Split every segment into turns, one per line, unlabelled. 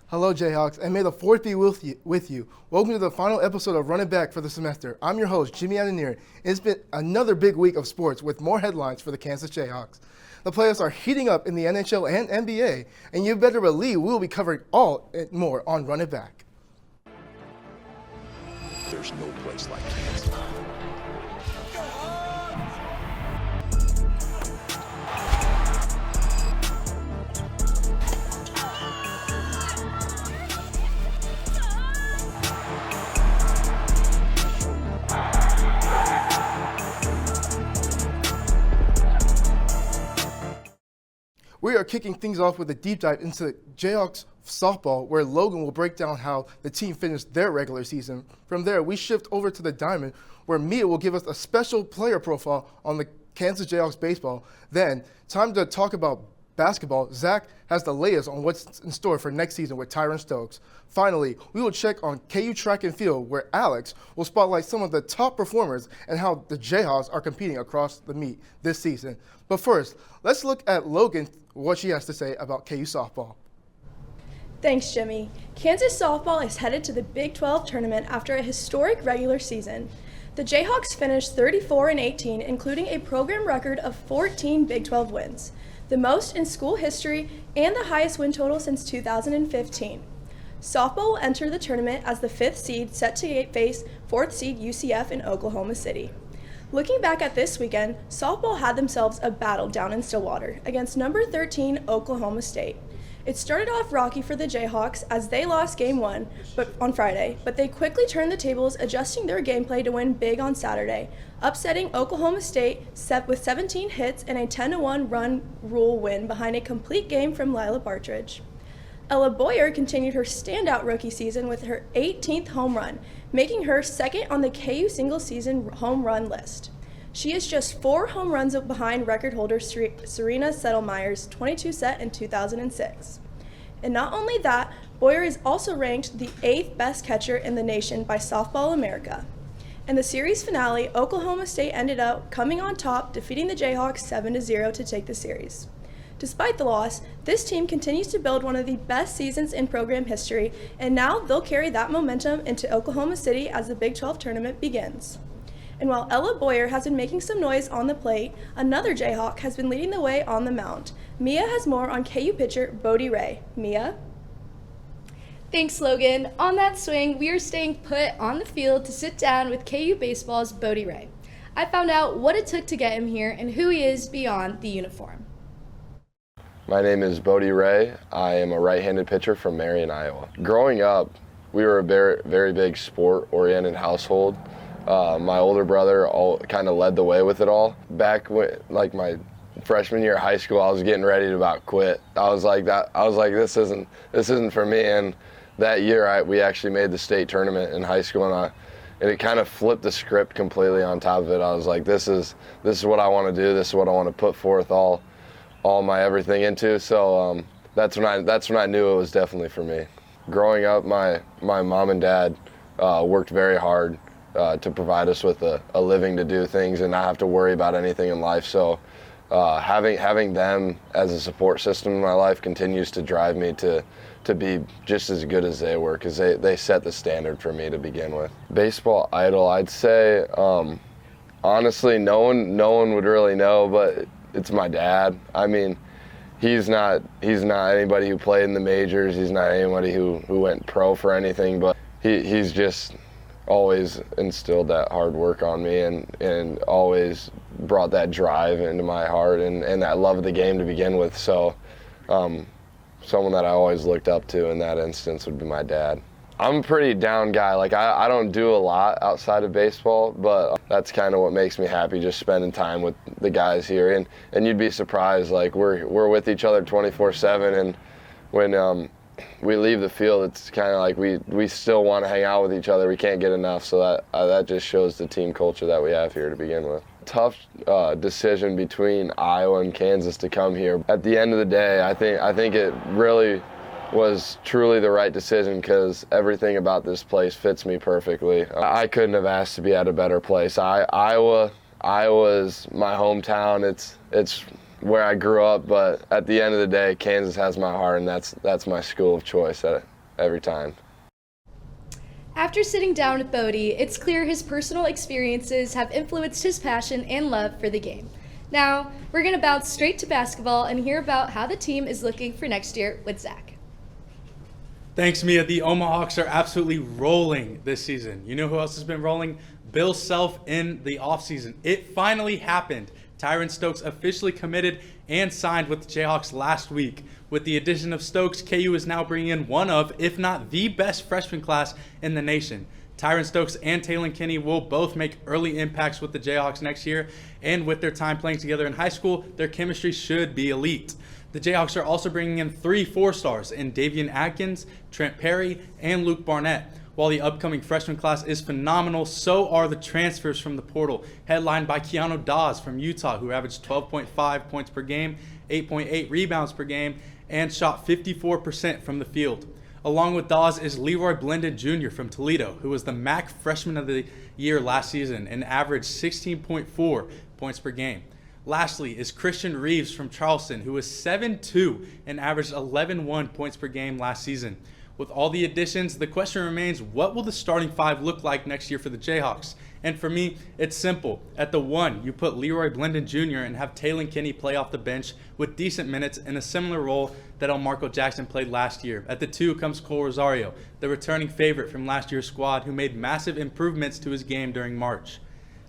Hello, Jayhawks, and may the fourth be with you. Welcome to the final episode of Run It Back for the semester. I'm your host, Jimmy Adenir, and it's been another big week of sports with more headlines for the Kansas Jayhawks. The playoffs are heating up in the NHL and NBA, and you better believe we will be covering all and more on Run It Back.
There's no place like Kansas.
We are kicking things off with a deep dive into Jayhawks softball, where Logan will break down how the team finished their regular season. From there, we shift over to the Diamond, where Mia will give us a special player profile on the Kansas Jayhawks baseball. Then, time to talk about basketball. Zach has the latest on what's in store for next season with Tyron Stokes. Finally, we will check on KU track and field, where Alex will spotlight some of the top performers and how the Jayhawks are competing across the meet this season. But first, let's look at Logan, what she has to say about KU softball.
Thanks, Jimmy. Kansas softball is headed to the Big 12 tournament after a historic regular season. The Jayhawks finished 34-18, including a program record of 14 Big 12 wins, the most in school history and the highest win total since 2015. Softball will enter the tournament as the 5th seed, set to face 4th seed UCF in Oklahoma City. Looking back at this weekend, softball had themselves a battle down in Stillwater against number 13 Oklahoma State. It started off rocky for the Jayhawks as they lost Game 1 on Friday, but they quickly turned the tables, adjusting their gameplay to win big on Saturday, upsetting Oklahoma State with 17 hits and a 10-1 run rule win behind a complete game from Lila Partridge. Ella Boyer continued her standout rookie season with her 18th home run, making her second on the KU single-season home run list. She is just 4 home runs behind record holder Serena Settlemeyer's 22 set in 2006. And not only that, Boyer is also ranked the 8th best catcher in the nation by Softball America. In the series finale, Oklahoma State ended up coming on top, defeating the Jayhawks 7-0 to take the series. Despite the loss, this team continues to build one of the best seasons in program history, and now they'll carry that momentum into Oklahoma City as the Big 12 tournament begins. And while Ella Boyer has been making some noise on the plate, another Jayhawk has been leading the way on the mound. Mia has more on KU pitcher Bodie Ray. Mia?
Thanks, Logan. On that swing, we are staying put on the field to sit down with KU Baseball's Bodie Ray. I found out what it took to get him here and who he is beyond the uniform.
My name is Bodie Ray. I am a right-handed pitcher from Marion, Iowa. Growing up, we were a very, very big sport-oriented household. My older brother kind of led the way with it all. Back when, like my freshman year of high school, I was getting ready to about quit. I was like, this isn't for me. And that year, we actually made the state tournament in high school, and it kind of flipped the script completely on top of it. I was like, this is what I want to do. This is what I want to put forth all my everything into. So that's when I knew it was definitely for me. Growing up, my mom and dad worked very hard to provide us with a living to do things and not have to worry about anything in life. So having them as a support system in my life continues to drive me to be just as good as they were, because they set the standard for me to begin with. Baseball idol, I'd say, honestly, no one would really know, but it's my dad. I mean, he's not anybody who played in the majors. He's not anybody who went pro for anything, but he's just always instilled that hard work on me and always brought that drive into my heart and that love of the game to begin with. So someone that I always looked up to in that instance would be my dad. I'm a pretty down guy. Like I don't do a lot outside of baseball, but that's kind of what makes me happy, just spending time with the guys here. And you'd be surprised, like we're with each other 24/7, and when we leave the field, it's kind of like we still want to hang out with each other. We can't get enough, so that just shows the team culture that we have here to begin with. Tough decision between Iowa and Kansas to come here. At the end of the day, I think it really was truly the right decision, because everything about this place fits me perfectly. I couldn't have asked to be at a better place. Iowa is my hometown. It's where I grew up, but at the end of the day, Kansas has my heart, and that's my school of choice. every time.
After sitting down with Bodie, it's clear his personal experiences have influenced his passion and love for the game. Now, we're going to bounce straight to basketball and hear about how the team is looking for next year with Zach.
Thanks, Mia. The Omaha Hawks are absolutely rolling this season. You know who else has been rolling? Bill Self in the offseason. It finally happened. Tyron Stokes officially committed and signed with the Jayhawks last week. With the addition of Stokes, KU is now bringing in one of, if not the best freshman class in the nation. Tyron Stokes and Taylon Kinney will both make early impacts with the Jayhawks next year, and with their time playing together in high school, their chemistry should be elite. The Jayhawks are also bringing in 3 4-stars in Davian Atkins, Trent Perry, and Luke Barnett. While the upcoming freshman class is phenomenal, so are the transfers from the portal, headlined by Keanu Dawes from Utah, who averaged 12.5 points per game, 8.8 rebounds per game, and shot 54% from the field. Along with Dawes is Leroy Blendon Jr. from Toledo, who was the MAC Freshman of the Year last season and averaged 16.4 points per game. Lastly is Christian Reeves from Charleston, who was 7'2" and averaged 11.1 points per game last season. With all the additions, the question remains, what will the starting 5 look like next year for the Jayhawks? And for me, it's simple. At the 1, you put Leroy Blendon Jr. and have Taylon Kinney play off the bench with decent minutes in a similar role that Elmarco Jackson played last year. At the 2 comes Cole Rosario, the returning favorite from last year's squad who made massive improvements to his game during March.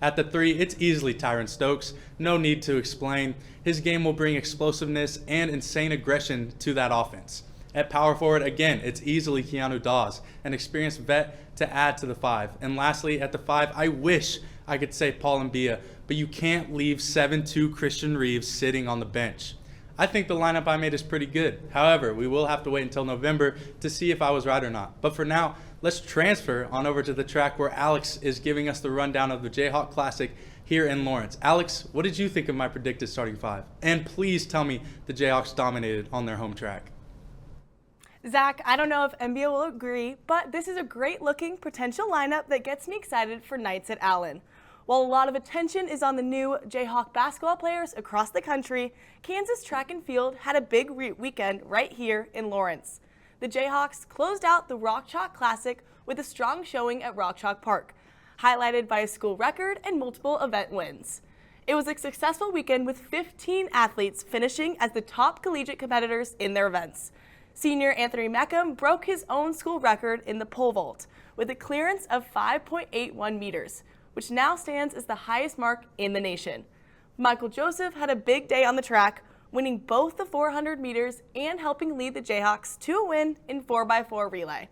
At the 3, it's easily Tyron Stokes. No need to explain. His game will bring explosiveness and insane aggression to that offense. At power forward, again, it's easily Keanu Dawes, an experienced vet to add to the 5. And lastly, at the 5, I wish I could say Paul Mbia, but you can't leave 7'2" Christian Reeves sitting on the bench. I think the lineup I made is pretty good. However, we will have to wait until November to see if I was right or not. But for now, let's transfer on over to the track where Alex is giving us the rundown of the Jayhawk Classic here in Lawrence. Alex, what did you think of my predicted starting 5? And please tell me the Jayhawks dominated on their home track.
Zach, I don't know if MBA will agree, but this is a great-looking potential lineup that gets me excited for nights at Allen. While a lot of attention is on the new Jayhawk basketball players across the country, Kansas track and field had a big weekend right here in Lawrence. The Jayhawks closed out the Rock Chalk Classic with a strong showing at Rock Chalk Park, highlighted by a school record and multiple event wins. It was a successful weekend with 15 athletes finishing as the top collegiate competitors in their events. Senior Anthony Meckham broke his own school record in the pole vault with a clearance of 5.81 meters, which now stands as the highest mark in the nation. Michael Joseph had a big day on the track, winning both the 400 meters and helping lead the Jayhawks to a win in 4x4 relay.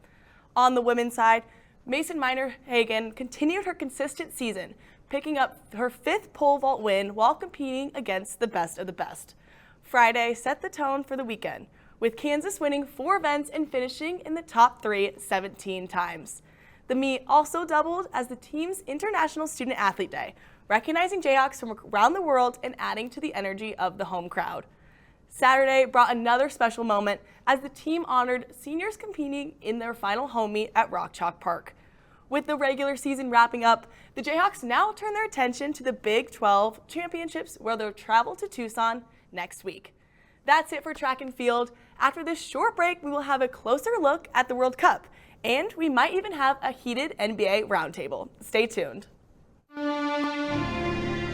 On the women's side, Mason Miner-Hagan continued her consistent season, picking up her 5th pole vault win while competing against the best of the best. Friday set the tone for the weekend, with Kansas winning 4 events and finishing in the top 3 17 times. The meet also doubled as the team's International Student Athlete Day, recognizing Jayhawks from around the world and adding to the energy of the home crowd. Saturday brought another special moment as the team honored seniors competing in their final home meet at Rock Chalk Park. With the regular season wrapping up, the Jayhawks now turn their attention to the Big 12 championships where they'll travel to Tucson next week. That's it for track and field. After this short break, we will have a closer look at the World Cup, and we might even have a heated NBA roundtable. Stay tuned.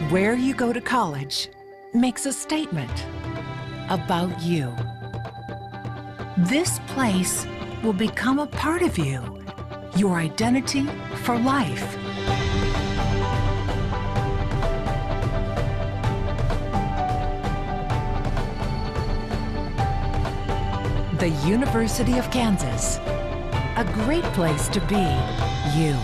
Where you go to college makes a statement about you. This place will become a part of you, your identity for life. The University of Kansas, a great place to be you.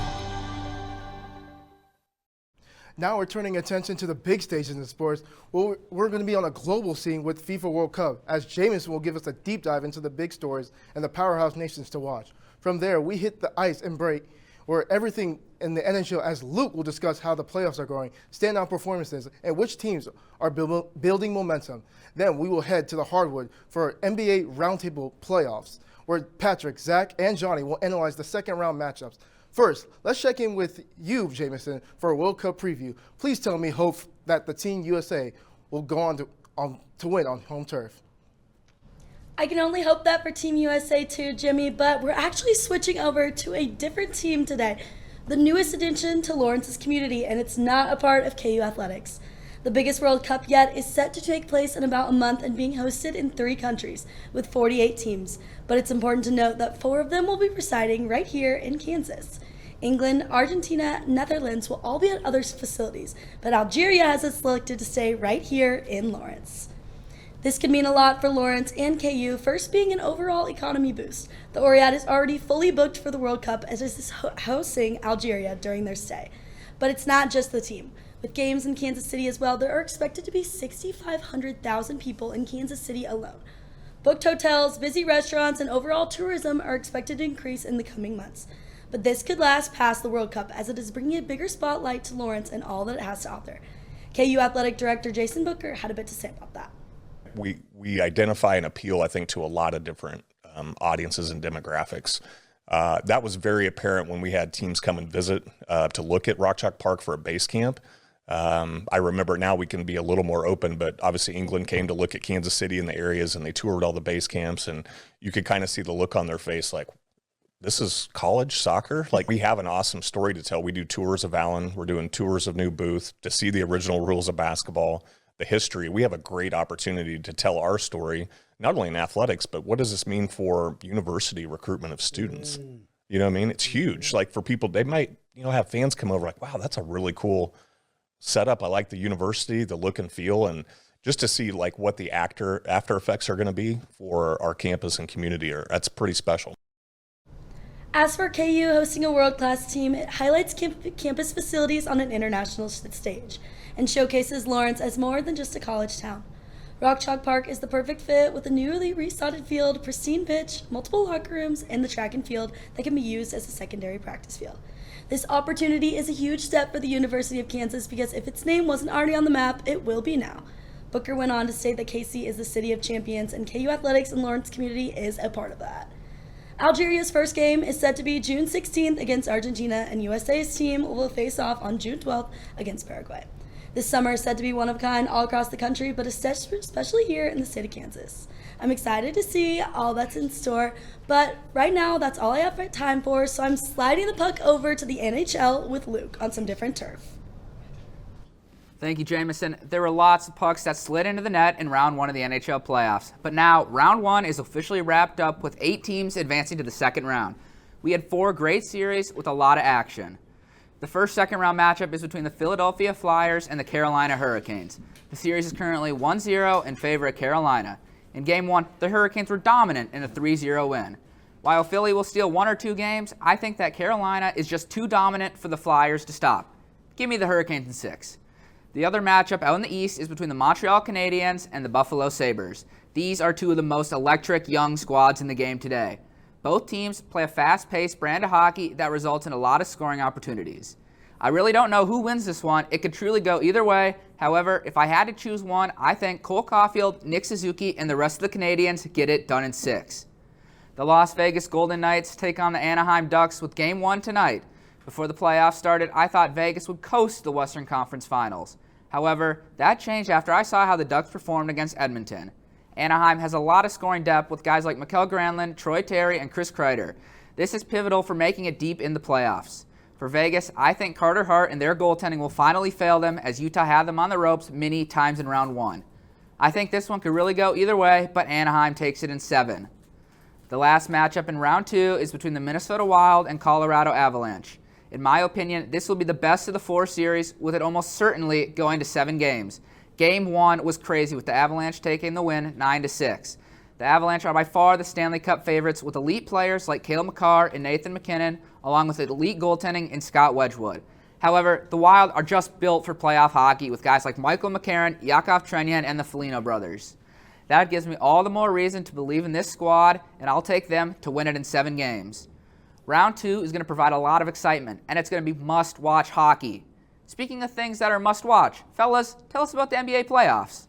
Now we're turning attention to the big stages in sports. Well, we're going to be on a global scene with FIFA World Cup, as Jameson will give us a deep dive into the big stories and the powerhouse nations to watch. From there, we hit the ice and break, where everything in the NHL, as Luke will discuss how the playoffs are going, standout performances, and which teams are building momentum. Then we will head to the hardwood for NBA Roundtable playoffs, where Patrick, Zach, and Johnny will analyze the second round matchups. First, let's check in with you, Jameson, for a World Cup preview. Please tell me hope that the Team USA will go on to win on home turf.
I can only hope that for Team USA too, Jimmy, but we're actually switching over to a different team today, the newest addition to Lawrence's community, and it's not a part of KU Athletics. The biggest World Cup yet is set to take place in about a month and being hosted in 3 countries with 48 teams, but it's important to note that 4 of them will be residing right here in Kansas. England, Argentina, Netherlands will all be at other facilities, but Algeria has selected to stay right here in Lawrence. This could mean a lot for Lawrence and KU, first being an overall economy boost. The Oriat is already fully booked for the World Cup as it is hosting Algeria during their stay. But it's not just the team. With games in Kansas City as well, there are expected to be 6,500,000 people in Kansas City alone. Booked hotels, busy restaurants, and overall tourism are expected to increase in the coming months. But this could last past the World Cup as it is bringing a bigger spotlight to Lawrence and all that it has to offer. KU Athletic Director Jason Booker had a bit to say about that.
We identify and appeal, I think, to a lot of different audiences and demographics. That was very apparent when we had teams come and visit to look at Rock Chalk Park for a base camp. I remember now we can be a little more open, but obviously England came to look at Kansas City and the areas, and they toured all the base camps, and you could kind of see the look on their face like, this is college soccer? Like, we have an awesome story to tell. We do tours of Allen. We're doing tours of New Booth to see the original rules of basketball, the history. We have a great opportunity to tell our story, not only in athletics, but what does this mean for university recruitment of students? You know what I mean? It's huge. Like, for people, they might, have fans come over like, wow, that's a really cool setup. I like the university, the look and feel, and just to see like what the after effects are going to be for our campus and community, that's pretty special.
As for KU hosting a world-class team, it highlights campus facilities on an international stage and showcases Lawrence as more than just a college town. Rock Chalk Park is the perfect fit with a newly resodded field, pristine pitch, multiple locker rooms, and the track and field that can be used as a secondary practice field. This opportunity is a huge step for the University of Kansas because if its name wasn't already on the map, it will be now. Booker went on to state that KC is the city of champions and KU Athletics and Lawrence community is a part of that. Algeria's first game is set to be June 16th against Argentina, and USA's team will face off on June 12th against Paraguay. This summer is said to be one of a kind all across the country, but especially here in the state of Kansas. I'm excited to see all that's in store, but right now that's all I have time for, so I'm sliding the puck over to the NHL with Luke on some different turf.
Thank you, Jamison. There were lots of pucks that slid into the net in round 1 of the NHL playoffs. But now, round 1 is officially wrapped up with 8 teams advancing to the second round. We had 4 great series with a lot of action. The first second-round matchup is between the Philadelphia Flyers and the Carolina Hurricanes. The series is currently 1-0 in favor of Carolina. In Game 1, the Hurricanes were dominant in a 3-0 win. While Philly will steal 1 or 2 games, I think that Carolina is just too dominant for the Flyers to stop. Give me the Hurricanes in 6. The other matchup out in the East is between the Montreal Canadiens and the Buffalo Sabres. These are 2 of the most electric young squads in the game today. Both teams play a fast-paced brand of hockey that results in a lot of scoring opportunities. I really don't know who wins this one. It could truly go either way. However, if I had to choose one, I think Cole Caulfield, Nick Suzuki, and the rest of the Canadiens get it done in 6. The Las Vegas Golden Knights take on the Anaheim Ducks with Game 1 tonight. Before the playoffs started, I thought Vegas would coast the Western Conference Finals. However, that changed after I saw how the Ducks performed against Edmonton. Anaheim has a lot of scoring depth with guys like Mikael Granlund, Troy Terry, and Chris Kreider. This is pivotal for making it deep in the playoffs. For Vegas, I think Carter Hart and their goaltending will finally fail them as Utah had them on the ropes many times in round 1. I think this one could really go either way, but Anaheim takes it in 7. The last matchup in round 2 is between the Minnesota Wild and Colorado Avalanche. In my opinion, this will be the best of the 4 series, with it almost certainly going to 7 games. Game 1 was crazy, with the Avalanche taking the win 9-6. The Avalanche are by far the Stanley Cup favorites, with elite players like Cale Makar and Nathan MacKinnon, along with elite goaltending in Scott Wedgwood. However, the Wild are just built for playoff hockey, with guys like Michael McCarron, Yakov Trenyan, and the Foligno brothers. That gives me all the more reason to believe in this squad, and I'll take them to win it in 7 games. Round 2 is going to provide a lot of excitement, and it's going to be must-watch hockey. Speaking of things that are must-watch, fellas, tell us about the NBA playoffs.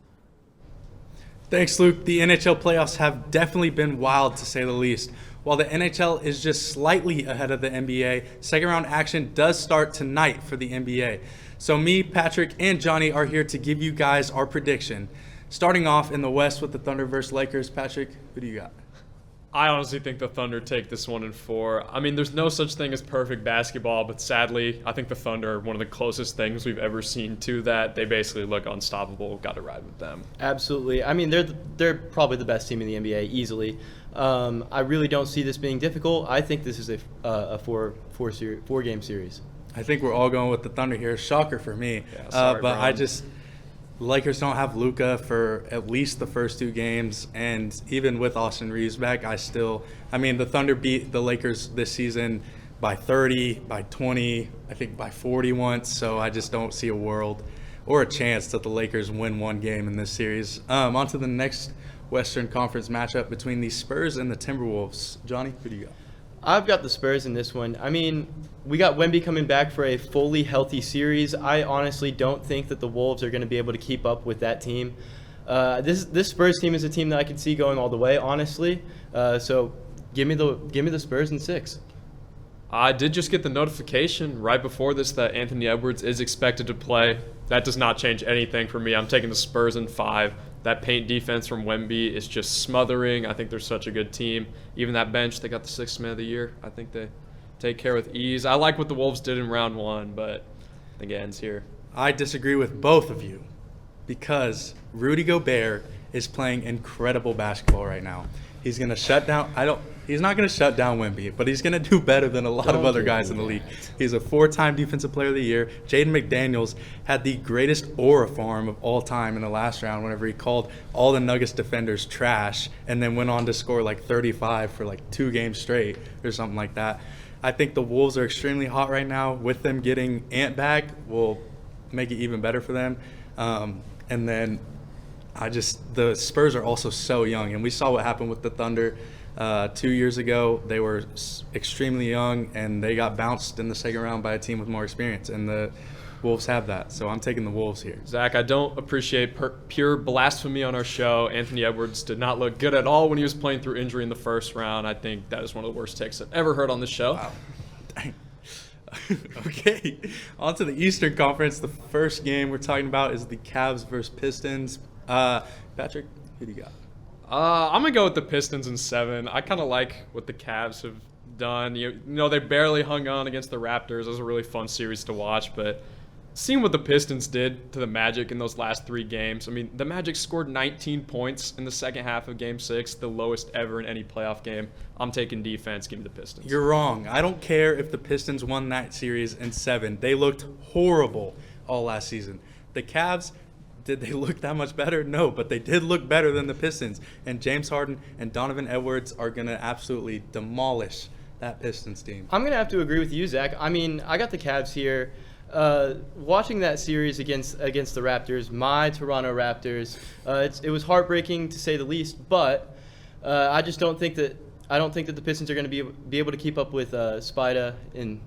Thanks, Luke. The NHL playoffs have definitely been wild, to say the least. While the NHL is just slightly ahead of the NBA, second-round action does start tonight for the NBA. So me, Patrick, and Johnny are here to give you guys our prediction. Starting off in the West with the Thunder versus Lakers, Patrick, who do you got?
I honestly think the Thunder take this one in 4. I mean, there's no such thing as perfect basketball, but sadly, I think the Thunder are one of the closest things we've ever seen to that. They basically look unstoppable. Got to ride with them.
Absolutely. I mean, they're probably the best team in the NBA, easily. I really don't see this being difficult. I think this is a four-game series.
I think we're all going with the Thunder here. Shocker for me.
Yeah, sorry,
but
Brian.
Lakers don't have Luka for at least the first 2 games, and even with Austin Reeves back, the Thunder beat the Lakers this season by 30, by 20, I think by 40 once, so I just don't see a world or a chance that the Lakers win 1 game in this series. On to the next Western Conference matchup between the Spurs and the Timberwolves. Johnny, who do you got?
I've got the Spurs in this one. I mean, we got Wemby coming back for a fully healthy series. I honestly don't think that the Wolves are going to be able to keep up with that team. This Spurs team is a team that I could see going all the way, honestly. So give me the Spurs in 6.
I did just get the notification right before this that Anthony Edwards is expected to play. That does not change anything for me. I'm taking the Spurs in 5. That paint defense from Wemby is just smothering. I think they're such a good team. Even that bench, they got the 6th man of the year. I think they take care with ease. I like what the Wolves did in round 1, but I think it ends here.
I disagree with both of you because Rudy Gobert is playing incredible basketball right now. He's going to shut down he's not going to shut down Wemby, but he's going to do better than a lot of other guys in the league. He's a 4-time defensive player of the year. Jaden McDaniels had the greatest aura farm of all time in the last round whenever he called all the Nuggets defenders trash and then went on to score like 35 for like 2 games straight or something like that. I think the Wolves are extremely hot right now. With them getting Ant back will make it even better for them. And then the Spurs are also so young, and we saw what happened with the Thunder 2 years ago. They were extremely young, and they got bounced in the second round by a team with more experience, and the Wolves have that. So I'm taking the Wolves here.
Zach, I don't appreciate pure blasphemy on our show. Anthony Edwards did not look good at all when he was playing through injury in the first round. I think that is one of the worst takes I've ever heard on this show.
Wow. Dang. Okay, on to the Eastern Conference. The first game we're talking about is the Cavs versus Pistons. Patrick, who do you got?
I'm going to go with the Pistons in 7. I kind of like what the Cavs have done. You know, they barely hung on against the Raptors. It was a really fun series to watch, but seeing what the Pistons did to the Magic in those last 3 games, I mean, the Magic scored 19 points in the second half of Game 6, the lowest ever in any playoff game. I'm taking defense. Give me the Pistons.
You're wrong. I don't care if the Pistons won that series in 7. They looked horrible all last season. The Cavs, did they look that much better? No, but they did look better than the Pistons. And James Harden and Donovan Edwards are going to absolutely demolish that Pistons team.
I'm going to have to agree with you, Zach. I mean, I got the Cavs here. Watching that series against the Raptors, my Toronto Raptors, it was heartbreaking to say the least. But I just don't think that the Pistons are going to be able to keep up with Spida and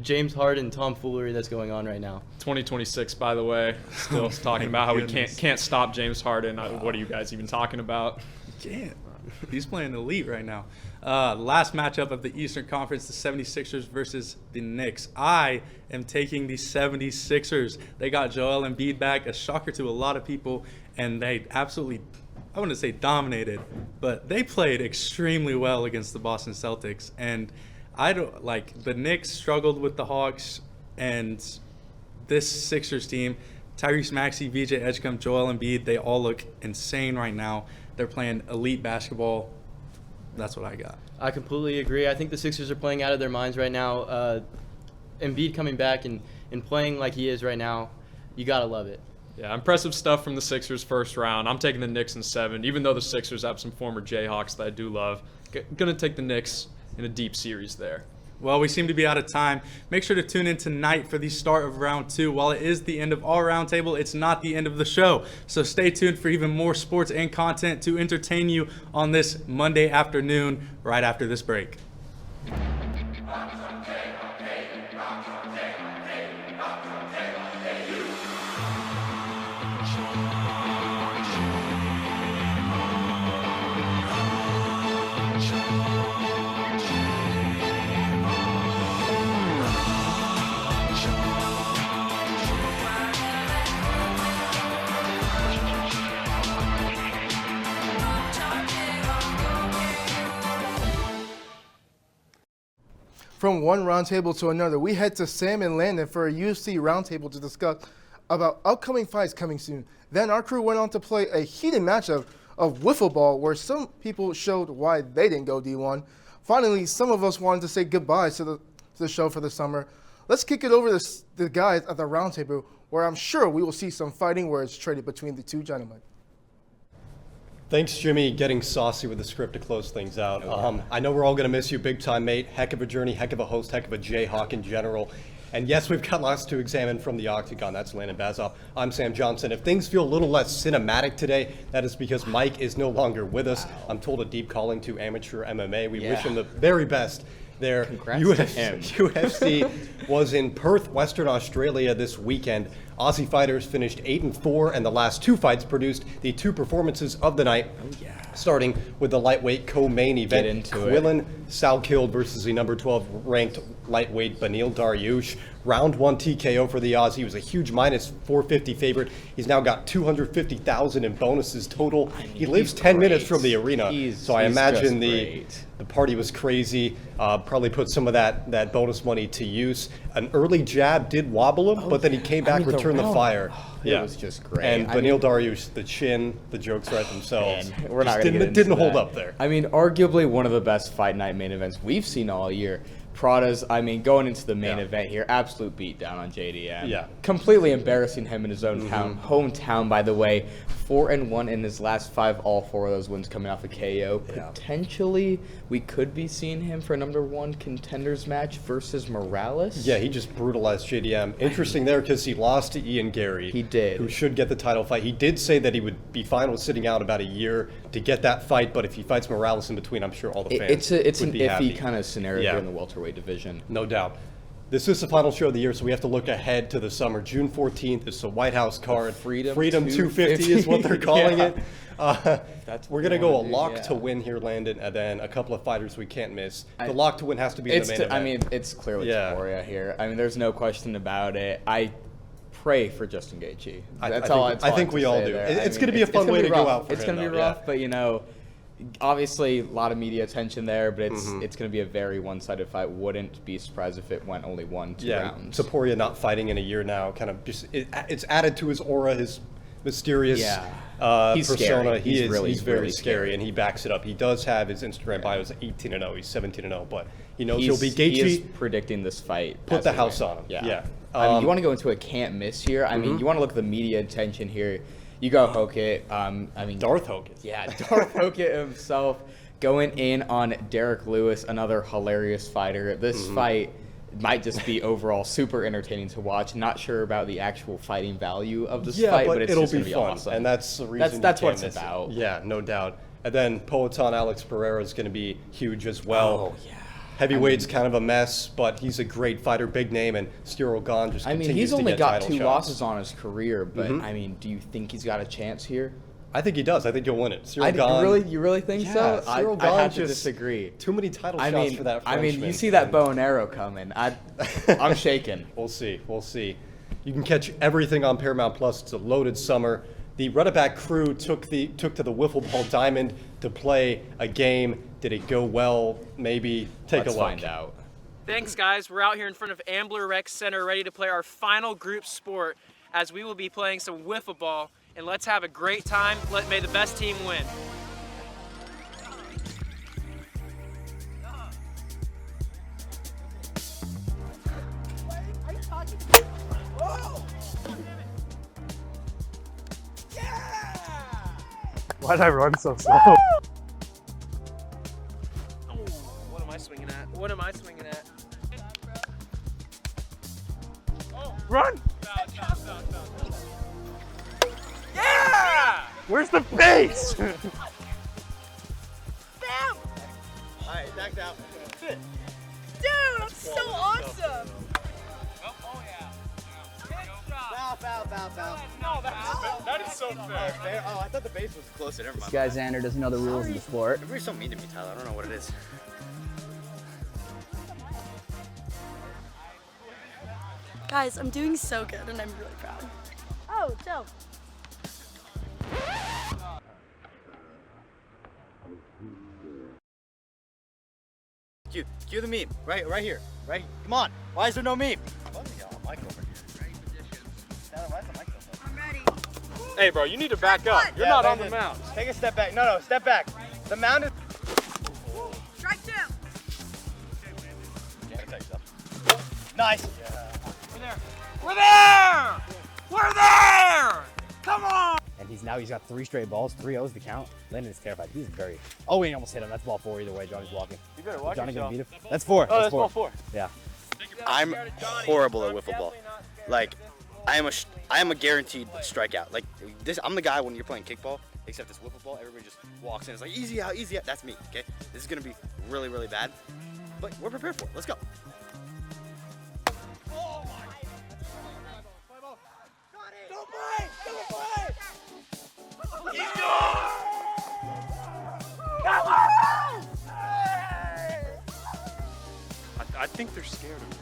James Harden tomfoolery that's going on right now.
2026, by the way, still talking about how we can't stop James Harden. What are you guys even talking about?
You can't. He's playing elite right now. Last matchup of the Eastern Conference, the 76ers versus the Knicks. I am taking the 76ers. They got Joel Embiid back, a shocker to a lot of people, and they absolutely, I wouldn't say dominated, but they played extremely well against the Boston Celtics. And the Knicks struggled with the Hawks, and this Sixers team, Tyrese Maxey, VJ Edgecombe, Joel Embiid, they all look insane right now. They're playing elite basketball. That's what I got.
I completely agree. I think the Sixers are playing out of their minds right now. Embiid coming back and playing like he is right now, you got to love it.
Yeah, impressive stuff from the Sixers first round. I'm taking the Knicks in 7, even though the Sixers have some former Jayhawks that I do love. Going to take the Knicks in a deep series there.
Well, we seem to be out of time. Make sure to tune in tonight for the start of round 2. While it is the end of our roundtable, it's not the end of the show. So stay tuned for even more sports and content to entertain you on this Monday afternoon right after this break.
From one roundtable to another, we head to Sam and Landon for a UFC roundtable to discuss about upcoming fights coming soon. Then our crew went on to play a heated matchup of wiffle ball where some people showed why they didn't go D1. Finally, some of us wanted to say goodbye to the show for the summer. Let's kick it over to the guys at the roundtable where I'm sure we will see some fighting words traded between the two gentlemen.
Thanks, Jimmy, getting saucy with the script to close things out. I know we're all going to miss you big time, mate. Heck of a journey, heck of a host, heck of a Jayhawk in general. And yes, we've got lots to examine from the Octagon. That's Landon Bazoff. I'm Sam Johnson. If things feel a little less cinematic today, that is because Mike is no longer with us. I'm told a deep calling to amateur MMA. We wish him the very best there.
Congrats to him.
UFC was in Perth, Western Australia this weekend. Aussie fighters finished 8-4, and the last two fights produced the two performances of the night. Starting with the lightweight co-main event, Quillan Salkild versus the number 12 ranked lightweight Beneil Dariush. Round 1 TKO for the Aussie. He was a huge minus 450 favorite. He's now got 250,000 in bonuses total. He lives 10 minutes from the arena, so I imagine the party was crazy. Probably put some of that bonus money to use. An early jab did wobble him, but then he came back, returned the fire.
It was just great.
And Beneil Dariush, the chin, the jokes write themselves.
We're not gonna get into
didn't hold
that.
up there.
I mean, arguably one of the best fight night main events we've seen all year. Prada's, I mean, going into the main event here, absolute beatdown on JDM.
Yeah.
Completely embarrassing him in his own hometown, by the way. 4-1 in his last 5, all 4 of those wins coming off a KO. Potentially, we could be seeing him for a number 1 contenders match versus Morales.
Yeah, he just brutalized JDM. Interesting there because he lost to Ian Gary.
He did.
Who should get the title fight. He did say that he would be fine with sitting out about a year to get that fight, but if he fights Morales in between, I'm sure all the fans
It's
would
an
be
iffy
happy.
kind of scenario here in the welterweight division.
No doubt. This is the final show of the year, so we have to look ahead to the summer. June 14th is the White House card.
Freedom
250 is what they're calling it. We're going to go a lock
yeah.
to win here, Landon, and then a couple of fighters we can't miss. The lock to win has to be in the main event.
I mean, it's clearly Taporia here. I mean, there's no question about it. I pray for Justin Gaethje.
I think we all do. It's going to be a fun way to go out for him.
It's going to be rough, but you know, obviously a lot of media attention there, but it's going to be a very one-sided fight. Wouldn't be surprised if it went only 1-2 rounds.
Taporia not fighting in a year now, kind of just it's added to his aura, his mysterious
he's
persona.
Scary.
He's very
really
scary, and he backs it up. He does have his Instagram bio is 18-0. He's 17-0, but he knows
he'll
be Gaethje.
He is predicting this fight.
Put the house on him. Yeah.
I mean, you want to go into a can't miss here. I mean, you want to look at the media attention here. You go Hokit. I mean,
Darth Hokit.
Yeah, Darth Hokit himself going in on Derek Lewis, another hilarious fighter. This fight might just be overall super entertaining to watch. Not sure about the actual fighting value of this fight, but it's
it'll
just
be
gonna be
fun,
awesome.
and that's the reason.
That's
you
what
can't
it's
miss it.
about.
Yeah, no doubt. And then Poatan Alex Pereira is going to be huge as well.
Oh yeah.
Heavyweight's kind of a mess, but he's a great fighter, big name, and Cyril Gahn just continues to get title shots.
I mean, he's only got 2 losses on his career, but I mean, do you think he's got a chance here?
I think he does. I think he'll win it. Cyril Gahn.
You really think so?
Cyril
I
Gahn
have to
just
disagree.
Too many title shots for that Frenchman.
I mean, you see that bow and arrow coming. I'm shaking.
We'll see. You can catch everything on Paramount Plus. It's a loaded summer. The RunitBack crew took to the Wiffle Ball Diamond to play a game. Did it go well? Maybe. Let's
find out.
Thanks, guys. We're out here in front of Ambler Rec Center ready to play our final group sport as we will be playing some wiffle ball. And let's have a great time. May the best team win.
Why'd I run so slow?
Oh, what am I swinging at? What am I swinging at?
Run!
Yeah!
Where's the base?
Bam! Alright, back down.
Dude, that's so awesome!
Oh yeah.
Foul.
No, that is so fair.
Oh, I thought the base was closer. Never mind.
This guy Xander doesn't know the rules of the sport.
Everybody's so mean to me, Tyler. I don't know what it is.
Guys, I'm doing so good and I'm really proud.
Oh, dope.
Dude, Cue the meme. Right here. Right. Come on. Why is there no meme? Why is the mic so low?
I'm ready. Hey, bro, you need to back up. You're not on the mound.
Take a step back. No, step back. The mound is.
Strike 2.
Nice.
We're there! We're there! Come on!
And he's got 3 straight balls, 3 O's to count. Landon is terrified. He's very. Oh, he almost hit him. That's ball 4 either way. Johnny's walking.
You better watch
Johnny
yourself.
gonna beat him. That's 4.
Oh, that's ball 4.
Yeah.
I'm horrible at wiffle ball. Like, I am a guaranteed strikeout. Like this, I'm the guy when you're playing kickball. Except this wiffle ball, everybody just walks in. It's like easy out, easy out. That's me. Okay. This is gonna be really, really bad, but we're prepared for it. Let's go.
I think they're scared of me.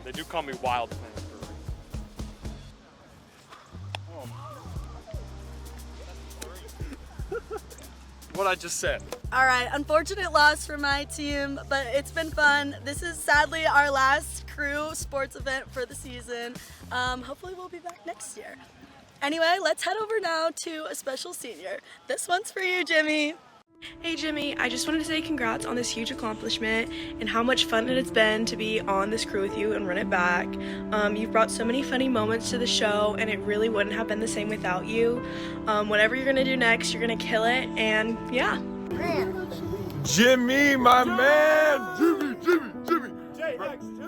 They do call me Wild Plant. What I just said.
All right, unfortunate loss for my team, but it's been fun. This is sadly our last crew sports event for the season. Hopefully we'll be back next year. Anyway, let's head over now to a special senior. This one's for you, Jimmy.
Hey Jimmy, I just wanted to say congrats on this huge accomplishment and how much fun it has been to be on this crew with you and Run It Back. You've brought so many funny moments to the show and it really wouldn't have been the same without you. Whatever you're gonna do next, you're gonna kill it, and yeah.
Jimmy, my man! Jimmy! JX2!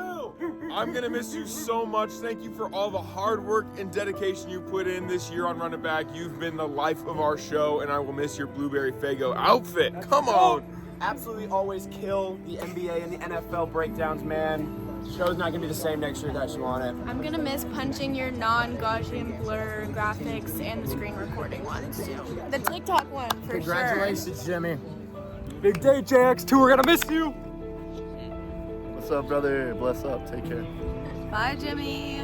I'm gonna miss you so much. Thank you for all the hard work and dedication you put in this year on Run It Back. You've been the life of our show, and I will miss your Blueberry Faygo outfit. Come on!
Absolutely always kill the NBA and the NFL breakdowns, man. Show's not gonna be the same next year without you on it.
I'm gonna miss punching your non-Gaussian blur graphics and the screen recording ones too. The TikTok one for
Congratulations, Jimmy.
Big day, JX2. We're gonna miss you.
What's up, brother? Bless up. Take care.
Bye, Jimmy.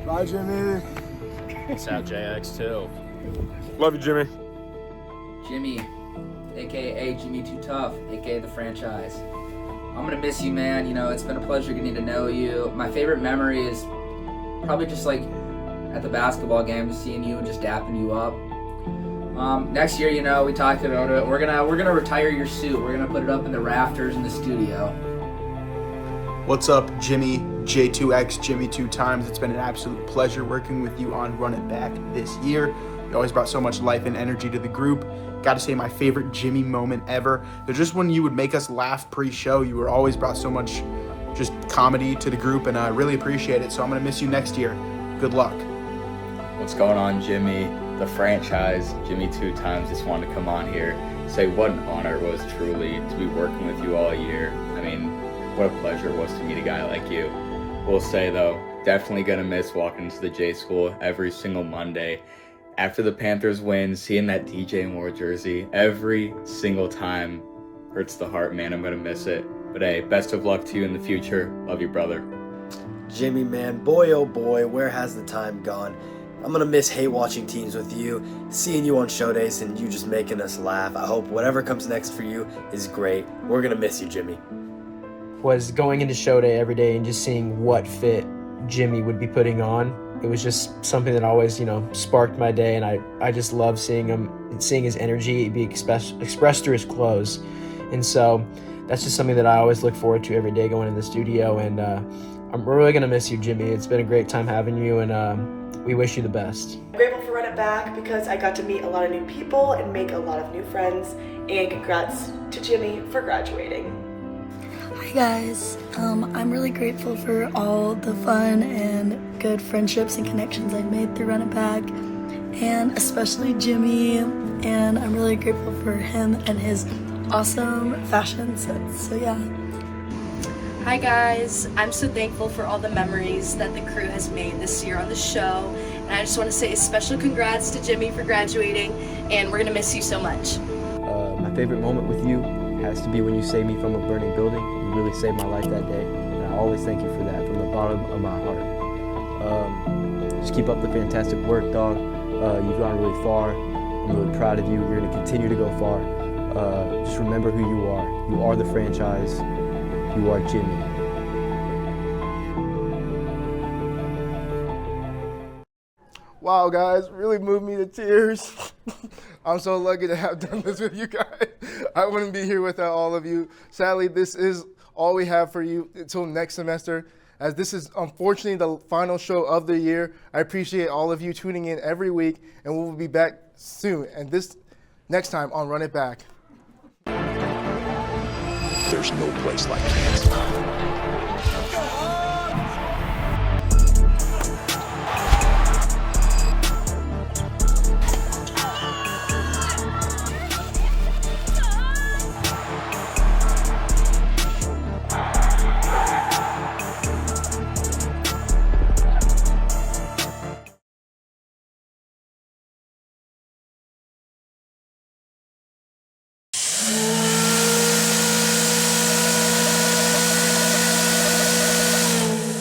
Bye, Jimmy.
Peace out, JX2.
Love you, Jimmy.
Jimmy, aka Jimmy Too Tough, aka the franchise. I'm gonna miss you, man. You know, it's been a pleasure getting to know you. My favorite memory is probably just like at the basketball game, seeing you and just dapping you up. Next year, you know, we talked about it. We're gonna retire your suit. We're gonna put it up in the rafters in the studio.
What's up, Jimmy? J2X, Jimmy 2 times. It's been an absolute pleasure working with you on Run It Back this year. You always brought so much life and energy to the group. Got to say, my favorite Jimmy moment ever. There's just when you would make us laugh pre-show. You were always brought so much just comedy to the group, and I really appreciate it. So I'm gonna miss you next year. Good luck.
What's going on, Jimmy? The franchise, Jimmy 2 times. Just wanted to come on here, say what an honor it was truly to be working with you all year. I mean, what a pleasure it was to meet a guy like you. We'll say though, definitely gonna miss walking into the J School every single Monday. After the Panthers win, seeing that DJ Moore jersey every single time hurts the heart, man. I'm gonna miss it. But hey, best of luck to you in the future. Love you, brother.
Jimmy, man, boy oh boy, where has the time gone? I'm gonna miss hate watching teams with you, seeing you on show days and you just making us laugh. I hope whatever comes next for you is great. We're gonna miss you, Jimmy.
Was going into show day every day and just seeing what fit Jimmy would be putting on. It was just something that always, sparked my day, and I just love seeing him, seeing his energy be expressed through his clothes. And so that's just something that I always look forward to every day going in the studio, and I'm really going to miss you, Jimmy. It's been a great time having you, and we wish you the best.
I'm grateful for Run It Back because I got to meet a lot of new people and make a lot of new friends, and congrats to Jimmy for graduating.
Hi guys, I'm really grateful for all the fun and good friendships and connections I've made through Run It Back, and especially Jimmy, and I'm really grateful for him and his awesome fashion sense, so yeah.
Hi guys, I'm so thankful for all the memories that the crew has made this year on the show, and I just want to say a special congrats to Jimmy for graduating, and we're going to miss you so much.
My favorite moment with you has to be when you saved me from a burning building. You really saved my life that day, and I always thank you for that from the bottom of my heart. Just keep up the fantastic work, dog. You've gone really far. I'm really proud of you. You're going to continue to go far. Just remember who you are. You are the franchise. You are Jimmy.
Wow, guys, really moved me to tears. I'm so lucky to have done this with you guys. I wouldn't be here without all of you. Sadly, this is all we have for you until next semester, as this is unfortunately the final show of the year. I appreciate all of you tuning in every week, and we'll be back soon. And this next time on Run It Back.
There's no place like Kansas.